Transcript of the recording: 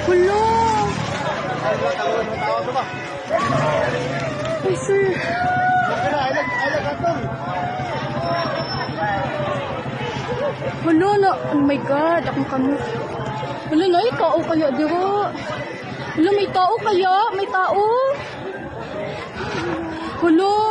Hello! Ay, sir. Hello na. Oh my God. Akong kamot. Hello na. Tao kaya dito. Hello, may tao kaya? May tao? Hello.